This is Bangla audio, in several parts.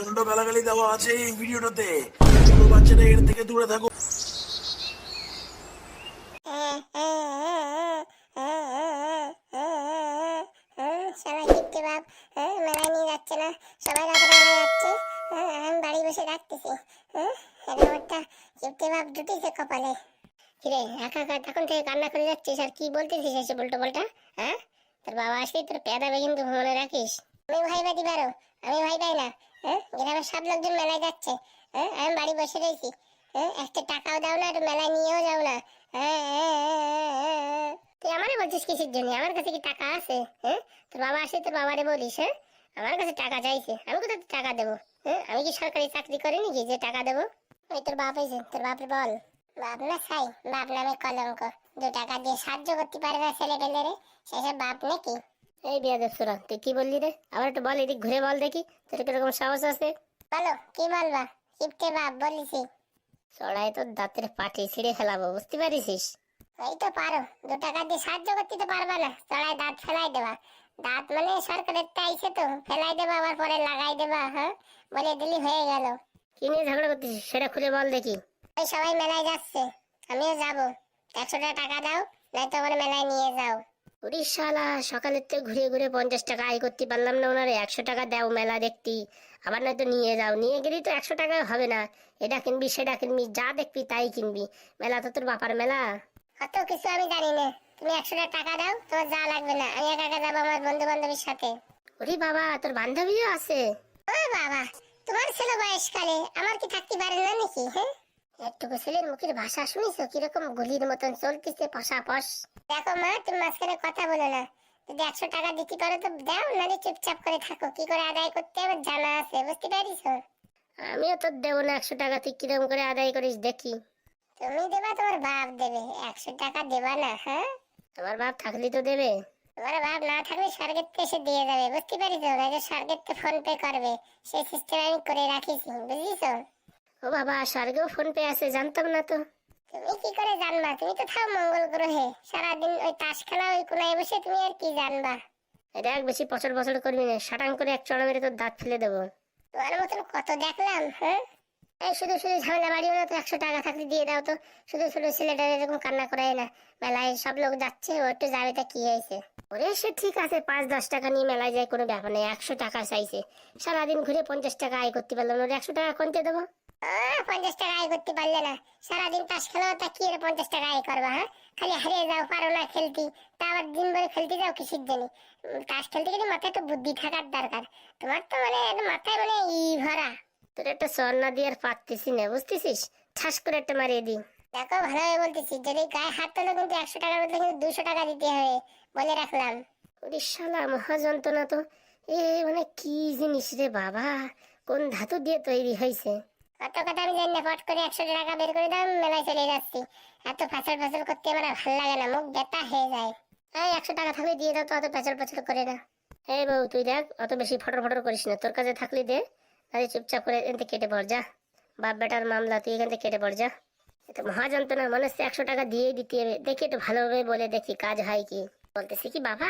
প্রচন্ড গালাগালি দেওয়া আছে এই ভিডিওটাতে। ছোট বাচ্চারা এর থেকে দূরে থাকো। সবাই কিপ্টে বাপ মেলায় নিয়ে যাচ্ছে না, সবাই রাতে মেলায় যাচ্ছে। আমি বাড়ি বসে রাখতেছি। একটা কিপ্টে বাপ জুটিছে কপালে। কিরে একা একা তখন থেকে কান্না করে যাচ্ছিস আর কি বলতেছিস এসে উল্টো পাল্টা? হ্যাঁ, তোর বাবা আসলে তোর পেদাবে কিন্তু মনে রাখিস। আমি ভাই বাদি পারো, আমি ভাই পাই না। গ্রামের সব লোকজন মেলায় যাচ্ছে, আমি বাড়ি বসে রয়েছি। একটা টাকাও দাও না, একটু মেলায় নিয়েও যাও না। তুই আমারে বলছিস কিসের জন্য? আমার কাছে কি টাকা আছে? তোর বাবা আসে তোর বাবারে বলিস আমার কাছে টাকা চাইছে, আমি কোথায় টাকা দেবো? আমি কি সরকারি চাকরি করি নাকি যে টাকা দেবো? ওই তোর বাপ এসে, তোর বাপরে বল। বাপ না ছাই, বাপ নামে কলঙ্ক। 2 টাকা দিয়ে সাহায্য করতে পারে না ছেলে পেলেরে, সেসব বাপ নাকি? এই বিয়াদব সুরা, তুই কি বললি রে? আবার একটু বল, এদিক ঘুরে বল দেখি, তোর কিরকম সাহস আছে। বলো কি বলবা? কিপ্টে বাপ বলিছি। চড়াই তোর দাঁতের পাটি ছিঁড়ে ফেলাবো, বুঝতে পারিস? এই তো পারো, 2 টাকা দিয়ে সাহায্য করতে তো পারবা না, চড়াই দাঁত ফেলাই দেবা। দাঁত মানে সরকারের আইছে তো ফেলাই দেবা, আবার পরে লাগাই দেবা। বলে দিলি হয়ে গেল। কি নিয়ে ঝগড়া করতেছিস সেটা খুলে বল দেখি। ওই সবাই মেলায় যাচ্ছে, আমিও যাবো। 100 টাকা দাও, নয়তো আমার মেলায় নিয়ে যাও। উড়িষ্যালা, সকালের থেকে ঘুরে ঘুরে 50 টাকা আয় করতে পারলাম না ওনারে। 100 টাকা দাও মেলা দেখতি, আবার নয়তো নিয়ে যাও। নিয়ে গেলি তো 100 টাকা হবে না, এটা কিনবি সেটা কিনবি, যা দেখবি তাই কিনবি। মেলা তো তোর বাপার মেলা। অত কিছু আমি জানি না, তুমি 100 টাকা দাও, তোমার যা লাগবে না। আমি একা একা যাবো আমার বন্ধু বান্ধবীর সাথে। ওরে বাবা, তোর বান্ধবীও আছে? ও বাবা, তোমার ছেলে বয়সকালে আমার কি থাকতে পারে না নাকি? একটুকু ছেলের মুখের ভাষা শুনিছো কিরকম গুলির মতন চলতেছে পশাপশ। দেখো মা, তুমি মাঝখানে কথা বলো না। যদি 100 টাকা দিতে পারো তো দাও, নাহলে চুপচাপ করে থাকো। কি করে আদায় করতে আমার জানা আছে, বুঝতে পারিস? আমিও তো দেবো না 100 টাকা, তুই কিরকম করে আদায় করিস দেখি। তুমি দেবা, তোমার বাপ দেবে। 100 টাকা দেবা না? তোমার বাপ থাকলে তো দেবে। তোমার বাপ না থাকলে স্বর্গের থেকে এসে দিয়ে যাবে, বুঝতে পারিস? না স্বর্গের থেকে ফোন পে করবে, সেই সিস্টেম আমি করে রাখিছি, বুঝিস? ও বাবা, স্বর্গেও ফোন পে আছে, জানতাম না তো। তুমি কি করে জানবা? তুমি তো থাও মঙ্গল গ্রহে, সারাদিন ওই তাস খেলা, ওই কোনায় বসে, তুমি আর কি জানবা? এটা এক বেশি পছর পছর করবি না, শাটাং করে এক চড়া মেরে তোর দাঁত ফেলে দেবো। তোমার মতন কত দেখলাম। এই শুধু শুধু ঝামেলা বাড়িও না তো। 100 টাকা থাকলে দিয়ে দাও তো। শুধু শুধু ছেলেটা এরকম কান্না করাই না। মেলায় সব লোক যাচ্ছে, ও একটু যাবে, তা কি হয়েছে? ওরে সে ঠিক আছে, 5-10 টাকা নিয়ে মেলায় যায়, কোনো ব্যাপার নেই। 100 টাকা চাইছে, সারাদিন ঘুরে 50 টাকা আয় করতে পারলাম না, 100 টাকা কোনতে দেবো? 50 টাকা আয় করতে পারলে না, সারাদিন তাস খেলো, তা কি 50 টাকা আয় করবা? খালি হারিয়ে যাও, পারো না খেলতে, তা আবার দিন ভরে খেলতে যাও কিসের জন্য? তাস খেলতে গেলে মাথায় তো বুদ্ধি থাকার দরকার। তোমার তো মানে মাথায় মানে ভরা। তোর একটা চর না দিয়ে আর পারতেছি না, বুঝতেছিস? ঠাস করে একটা মারিয়ে দিই। দেখো ভালোভাবে বলতেছি, যদি গায়ে হাত তোলো কিন্তু 100 টাকার বদলে কিন্তু 200 টাকা দিতে হবে, বলে রাখলাম। ওরে শালা, মহা যন্ত্রণা তো। এ মানে কি জিনিস রে বাবা, কোন ধাতু দিয়ে তৈরি হয়েছে? কত কথা আমি জানি না, পট করে 100 টাকা বের করে দাও, মেলায় চলে যাচ্ছি। এত ফাঁসল ফাঁসল করতে আমার ভালো লাগে না, মুখ ব্যথা হয়ে যায়। এই 100 টাকা থাকলে দিয়ে দাও তো, অত পেঁচল পেঁচল করে না। এই বউ, তুই দেখ, অত বেশি ফটর ফটর করিস না। তোর কাছে থাকলে দে, আরে চুপচাপ করে এখান থেকে কেটে পড় যা। বাপ বেটার মামলা, তুই এখান থেকে কেটে পড় যা। এত মহাযন্ত্রণা, মনে হচ্ছে 100 টাকা দিয়ে দিতে হবে। দেখি একটু ভালোভাবে বলে দেখি কাজ হয় কি। বলতেছি কি বাবা,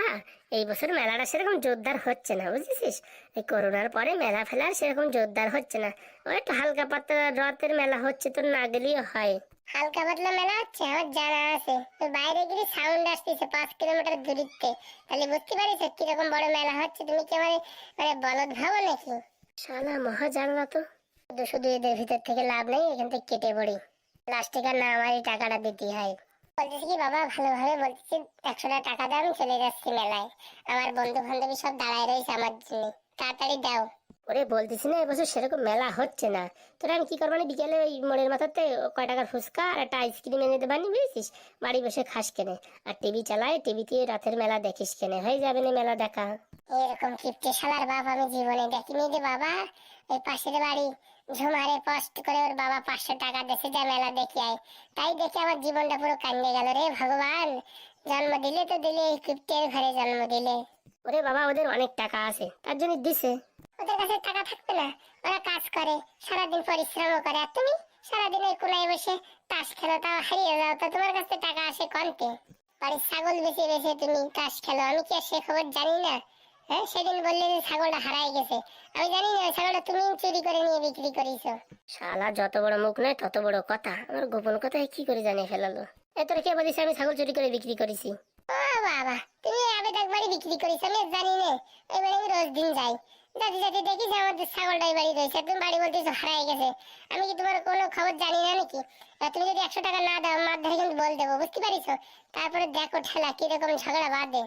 এই বছর মেলাটা সেরকম জোরদার হচ্ছে না, বুঝেছিস? এই করোনার পরে মেলা ফেলার সেরকম জোরদার হচ্ছে না। ওই একটু হালকা পাতলা রথের মেলা হচ্ছে, তো না গেলেও হয়। হালকা পাতলা মেলা হচ্ছে, আমার জানা আছে। বাইরে গিয়ে সাউন্ড আসতেছে 5 কিলোমিটার দূরত্বে, তাহলে বুঝতে পারিস কিরকম বড় মেলা হচ্ছে। তুমি কি আমার মানে বলদ ভাবো নাকি? শালা মহা জানলা তো। শুধু শুধু এদের ভিতর থেকে লাভ নেই, এখান থেকে কেটে পড়ি। প্লাস্টিকের না আমারই টাকাটা দিতে হয়। বলতেছি কি বাবা, ভালোভাবে বলতেছি, 100 টাকা দাও, আমি চলে যাচ্ছি মেলায়। আমার বন্ধু বান্ধবী সব দাঁড়ায় রয়েছে আমার জন্য, তাড়াতাড়ি দাও। ওরে বলতেছি না, এবছর সেরকম মেলা হচ্ছে না। তোরা আমি কি করবো, মানে বিকেলে ওই মোড়ের মাথাতে কয় টাকার ফুচকা আর একটা আইসক্রিম এনে দেবানি, বুঝেছিস? বাড়ি বসে খাস কেনে, আর টিভি চালায়, টিভিতে রাতের মেলা দেখিস কেনে, হয়ে যাবে না মেলা দেখা। এরকম কিপ্টে শালার বাপ আমি জীবনে দেখিনি রে বাবা। ওই পাশের বাড়ি ঝুমারে পোস্ট করে ওর বাবা 500 টাকা দেশে যা মেলা দেখে আয়, তাই দেখে আমার জীবনটা পুরো কান্দে গেল রে ভগবান। জন্ম দিলে তো দিলে, এই কিপ্টের ঘরে জন্ম দিলে। ওরে বাবা, ওদের অনেক টাকা আছে, তার জন্য দিছে। ওদের কাছে টাকা থাকবে না? ওরা কাজ করে, সারাদিন পরিশ্রম করে, আর তুমি সারাদিন ওই কোনায় বসে তাস খেলো, তাও হারিয়ে যাও, তো তোমার কাছে টাকা আসে কন্তে? বাড়ির ছাগল বেঁচে বেঁচে তুমি তাস খেলো, আমি কি আর সে খবর জানি না? হ্যাঁ সেদিন বললে যে ছাগলটা হারাই গেছে, আমি জানি না ছাগলটা তুমি চুরি করে নিয়ে বিক্রি করেছো। শালা যত বড় মুখ নয় তত বড় কথা, আমার গোপন কথায় কি করে জানিয়ে ফেলালো। তোর কে বলিস আমি ছাগল চুরি করে বিক্রি করেছি? ও বাবা, তুমি আবেদ একবারই বিক্রি করেছো, আমি জানি না। এবারে আমি রোজ দিন যাই, যাতে যাতে দেখি যে আমাদের ছাগলটা এই বাড়ি রয়েছে, তুমি বাড়ি বলতেছো হারাই গেছে। আমি কি তোমার কোনো খবর জানি না নাকি? তুমি যদি 100 টাকা না দাও মার ধরে কিন্তু বল দেবো, বুঝতে পারিস? তারপরে দেখো ঠেলা কিরকম ঝগড়া বাঁধে।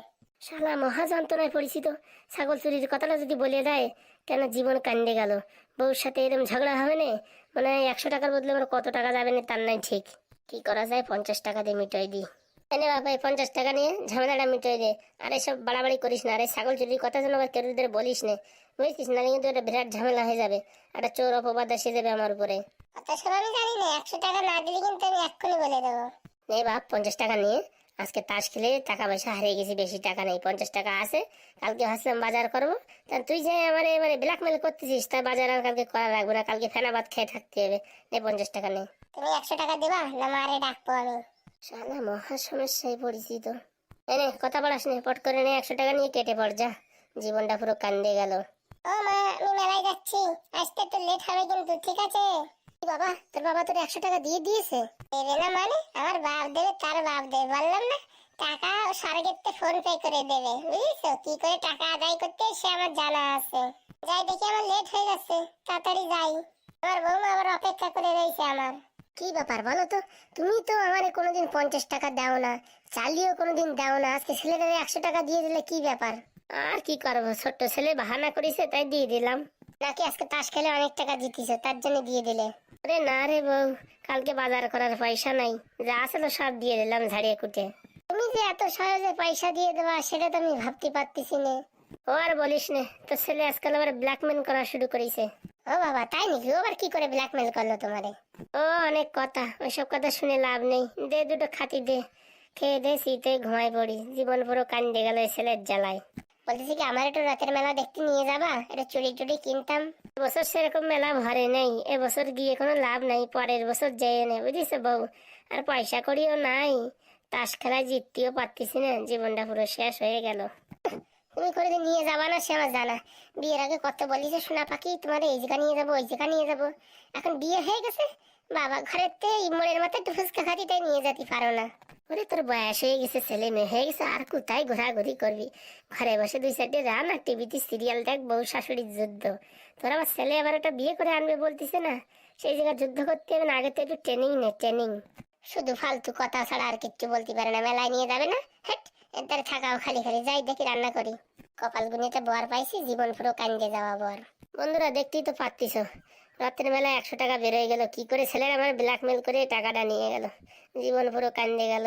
শালা মহা যন্ত্রণায় পরিচিত, ছাগল চুরির কথাটা যদি বলে দেয় কেন জীবন কান্দে গেল। বউর সাথে এরকম ঝগড়া হবে না, মানে 100 টাকার বদলে আমার কত টাকা যাবে না তার নাই ঠিক। কি করা যায়, 50 টাকা দিয়ে মিটাই দিই। এনে বাবা এই 50 টাকা নিয়ে ঝামেলাটা মিটাই দে। আর এসব বাড়াবাড়ি করিস না, আরে ছাগল চুরির কথা যেন আবার কেরুদের বলিস না, বুঝছিস? না কিন্তু এটা বিরাট ঝামেলা হয়ে যাবে, একটা চোর অপবাদ এসে যাবে আমার উপরে। আমি জানি না, 100 টাকা না দিলে কিন্তু আমি এক্ষুনি বলে দেবো। নে বাপ 50 টাকা নিয়ে আজকে তাস খেলে টাকা পয়সা হারিয়ে গেছি, বেশি টাকা নেই, 50 টাকা আছে। কালকে ভাবছিলাম বাজার করবো, তা তুই যে আমার মানে ব্ল্যাকমেল করতেছিস, তাই বাজার আর কালকে করা লাগবে না, কালকে ফেনা ভাত খেয়ে থাকতে হবে। নে 50 টাকা নে। তুমি 100 টাকা দিবা না মারে ডাকবো আমি? শালা মহা সমস্যায় পড়েছি তো। এনে কথা বলাস নে, পট করে নে 100 টাকা নিয়ে কেটে পড় যা, জীবনটা পুরো কান্দে গেল। ও মা, আমি মেলায় যাচ্ছি, আসতে একটু লেট হবে কিন্তু, ঠিক আছে? বাবা, তোর বাবা তোর 100 টাকা দিয়ে দিয়েছে? দেবে না মানে? আমার বাপ দেবে, তার বাপ দেবে, বললাম না? টাকা স্বর্গেতে ফোন পে করে দেবে, বুঝেছো? কি করে টাকা আদায় করতে সে আমার জানা আছে। যাই দেখি, আমার লেট হয়ে যাচ্ছে, তাড়াতাড়ি যাই। আমার বৌমা আবার অপেক্ষা করে রয়েছে আমার। কি ব্যাপার বলো তো, তুমি তো আমারে কোনোদিন 50 টাকা দাও না, চালিয়েও কোনোদিন দাও না, আজকে ছেলেটারে 100 টাকা দিয়ে দিলে কি ব্যাপার? আর কি করবো, ছোট্ট ছেলে বাহানা করেছে তাই দিয়ে দিলাম। নাকি আজকে তাস খেলে অনেক টাকা জিতিছো তার জন্য দিয়ে দিলে? আরে না রে বউ, কালকে বাজার করার পয়সা নাই, যা আসলে সব দিয়ে দিলাম ঝাড়িয়ে কুটে। তুমি যে এত সহজে পয়সা দিয়ে দেবা সেটা তো আমি ভাবতে পারতেছি না। ও আর বলিস না, তো ছেলে আজকাল আবার ব্ল্যাকমেল করা শুরু করেছে। ও বাবা, তাই নাকি? ও আবার কি করে ব্ল্যাকমেল করলো তোমারে? ও অনেক কথা, ওইসব কথা শুনে লাভ নেই, দে দুটো খাতি দে, খেয়ে দে, শীতে ঘুমাই পড়ি, জীবন পুরো কান্দে গেল এই ছেলের জ্বালায়। বলতেছি কি, আমার একটু রাতের মেলা দেখতে নিয়ে যাবা? এটা চুড়ি টুড়ি কিনতাম। এবছর সেরকম মেলা ভরে নেই, এবছর গিয়ে কোনো লাভ নাই, পরের বছর যেয়ে নে, বুঝিস বউ? আর পয়সা করিও নাই, তাস খেলায় জিততেও পারতেছি না, জীবনটা পুরো শেষ হয়ে গেল। তুমি কোনোদিন নিয়ে যাবা না সে আমার জানা, বিয়ের আগে কত বলি যে সোনা পাখি তোমার এই জায়গা নিয়ে যাবো ওই জায়গা নিয়ে যাবো, এখন বিয়ে হয়ে গেছে বাবা ঘরের মোড়ের মাথায় একটু ফুচকা খাতি তাই নিয়ে যেতে পারো না। ওরে তোর বয়স হয়ে গেছে, ছেলে মেয়ে হয়ে গেছে, আর কোথায় ঘোরাঘুরি করবি? ঘরে বসে 2 সাইডে রান আর টিভিতে সিরিয়াল দেখ, বউ শাশুড়ির যুদ্ধ। তোর আবার ছেলে আবার একটা বিয়ে করে আনবে বলতিছে না, সেই জায়গায় যুদ্ধ করতে হবে না, আগে তো একটু ট্রেনিং নে, ট্রেনিং। শুধু ফালতু কথা ছাড়া আর কিচ্ছু বলতে পারে না। মেলায় নিয়ে যাবে না, হ্যাঁ এর থাকাও খালি খালি, যাই দেখি রান্না করি। কপাল গুনিতে বর পাইছি, জীবন পুরো কান্দে যাওয়া বর। বন্ধুরা দেখতেই তো পারতিস, রাতের বেলা 100 টাকা বেরোয় গেল, কি করে ছেলেরা আমার ব্ল্যাকমেল করে টাকাটা নিয়ে গেল, জীবন পুরো কান্দে গেল।